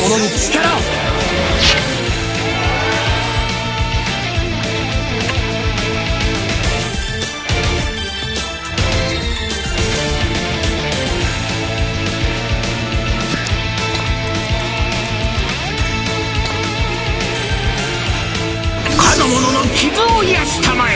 者に力を。かの者の傷を癒すたまえ。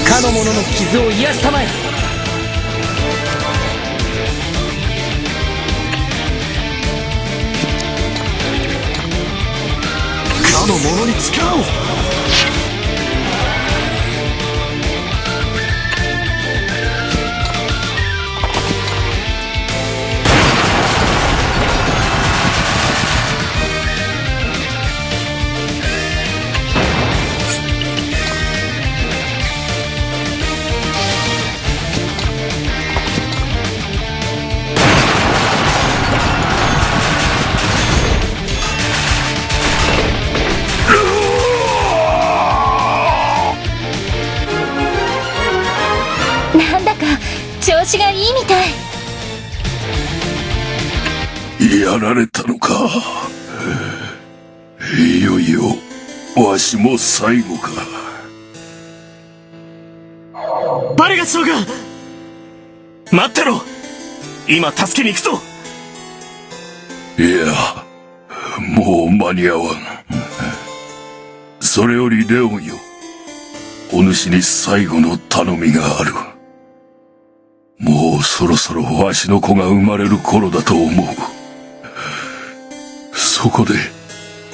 かの者の傷を癒すたまえ。かの者に力を。なんだか調子がいいみたい。やられたのか。いよいよわしも最後か。バレガ将軍、待ってろ。今助けに行くぞ。いや、もう間に合わん。それよりレオンよ、お主に最後の頼みがある。もうそろそろわしの子が生まれる頃だと思う。そこで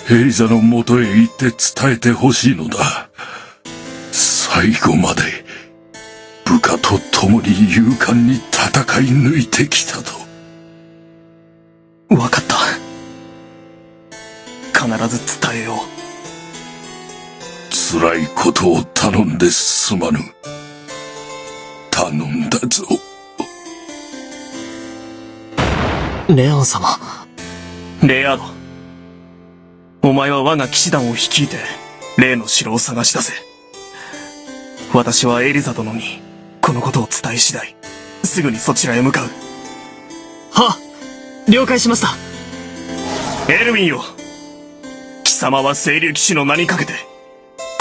エリザの元へ行って伝えてほしいのだ。最後まで部下と共に勇敢に戦い抜いてきたと。わかった。必ず伝えよう。辛いことを頼んですまぬ。頼んだぞ。レオン様。レアード。お前は我が騎士団を率いて、例の城を探し出せ。私はエリザ殿に、このことを伝え次第、すぐにそちらへ向かう。はっ、了解しました。エルヴィンよ。貴様は清流騎士の名にかけて、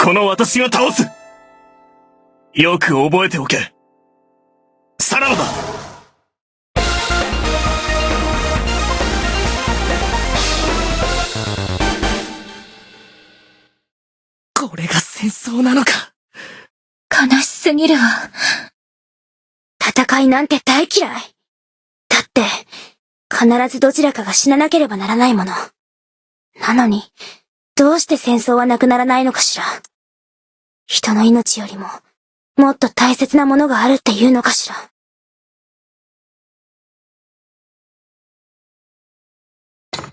この私が倒す。よく覚えておけ。さらばだ。これが戦争なのか。悲しすぎるわ。戦いなんて大嫌い。だって、必ずどちらかが死ななければならないもの。なのに、どうして戦争はなくならないのかしら。人の命よりも、もっと大切なものがあるっていうのかしら。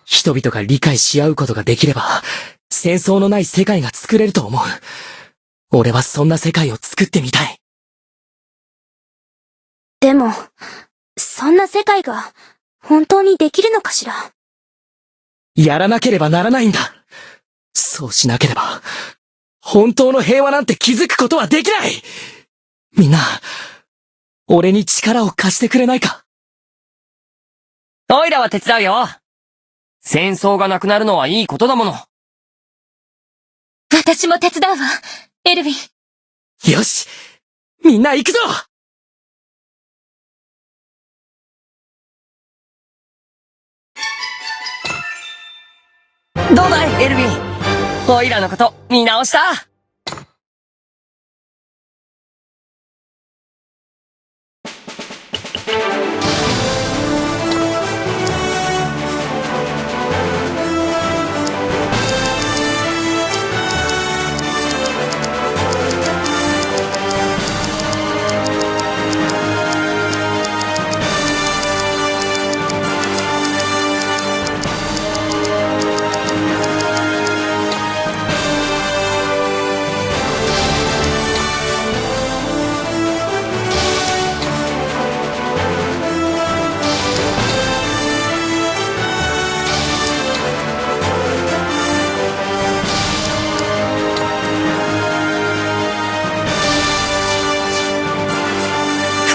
人々が理解し合うことができれば、戦争のない世界が作れると思う。俺はそんな世界を作ってみたい。でも、そんな世界が本当にできるのかしら。やらなければならないんだ。そうしなければ、本当の平和なんて築くことはできない。みんな、俺に力を貸してくれないか？オイラは手伝うよ。戦争がなくなるのはいいことだもの。私も手伝うわ、エルヴィン。よし、みんな行くぞ！どうだい、エルヴィン。オイラのこと見直した？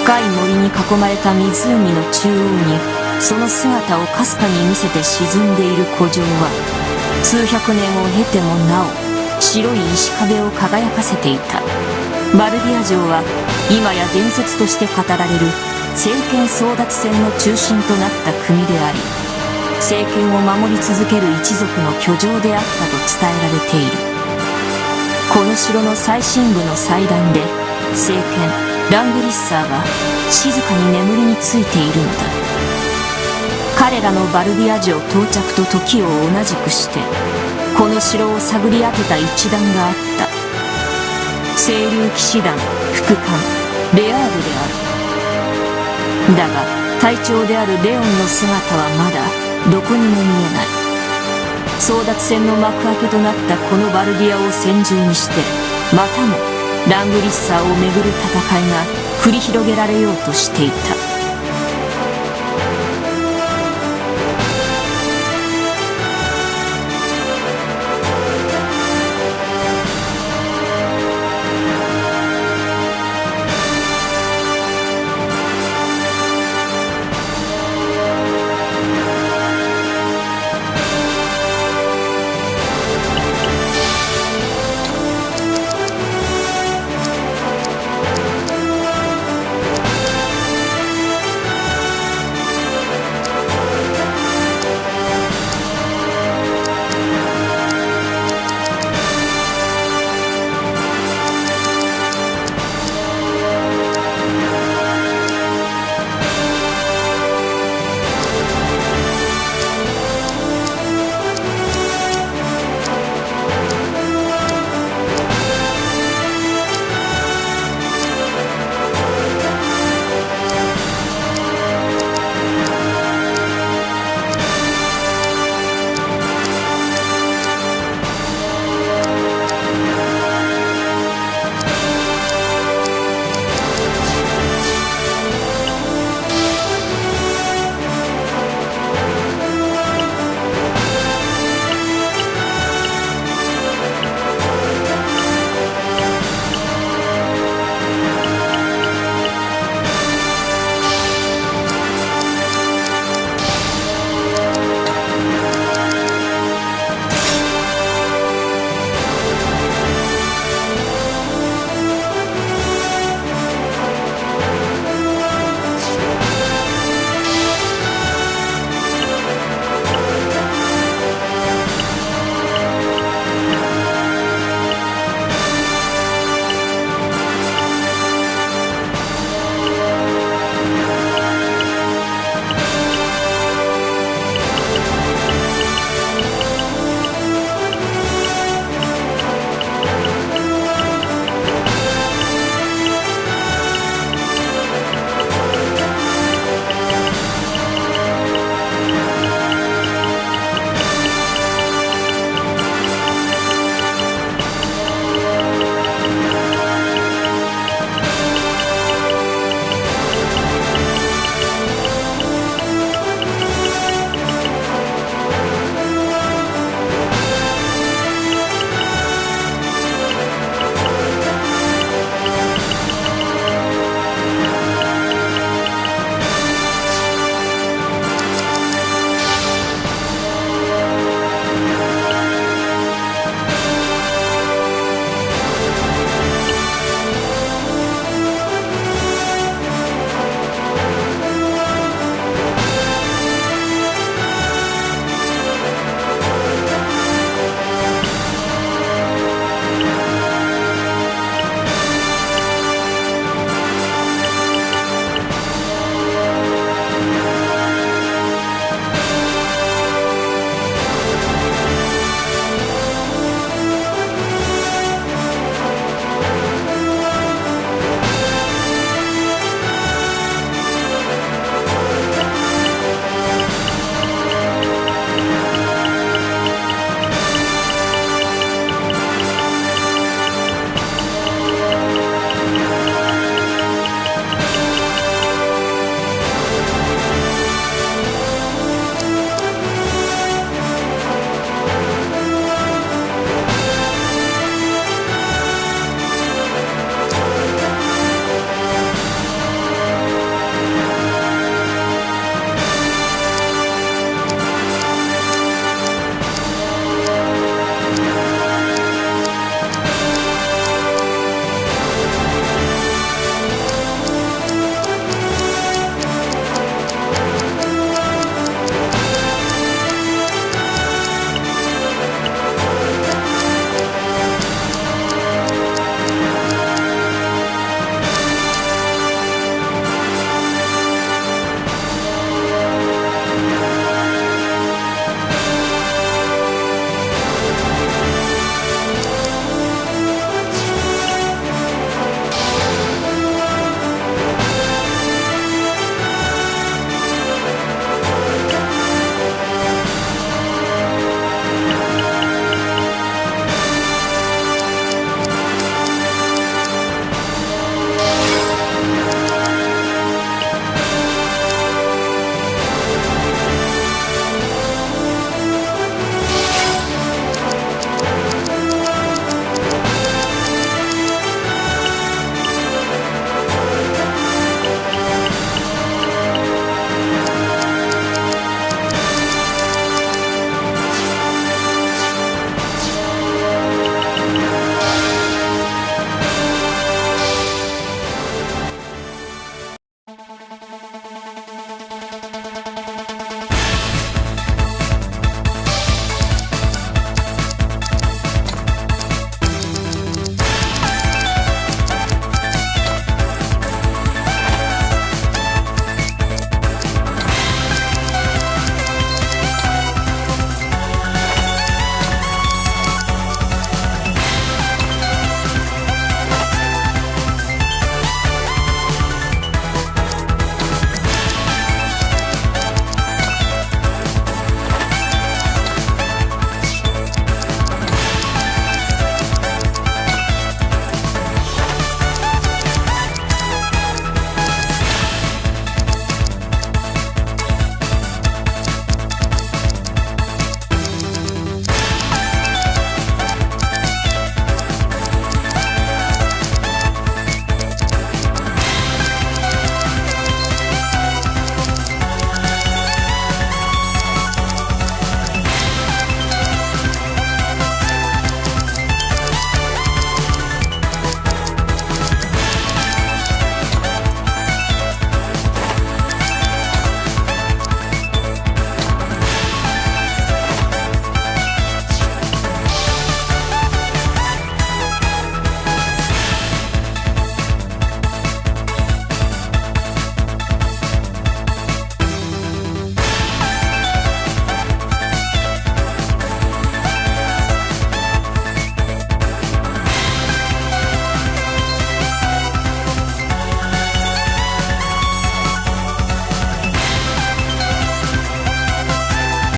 深い森に囲まれた湖の中央にその姿をかすかに見せて沈んでいる古城は数百年を経てもなお白い石壁を輝かせていた。バルディア城は今や伝説として語られる聖剣争奪戦の中心となった国であり、聖剣を守り続ける一族の居城であったと伝えられている。この城の最深部の祭壇で聖剣ラングリッサーは静かに眠りについているのだ。彼らのバルディア城到着と時を同じくしてこの城を探り当てた一団があった。清流騎士団副官レアードである。だが隊長であるレオンの姿はまだどこにも見えない。争奪戦の幕開けとなったこのバルディアを戦場にしてまたもラングリッサーをめぐる戦いが繰り広げられようとしていた。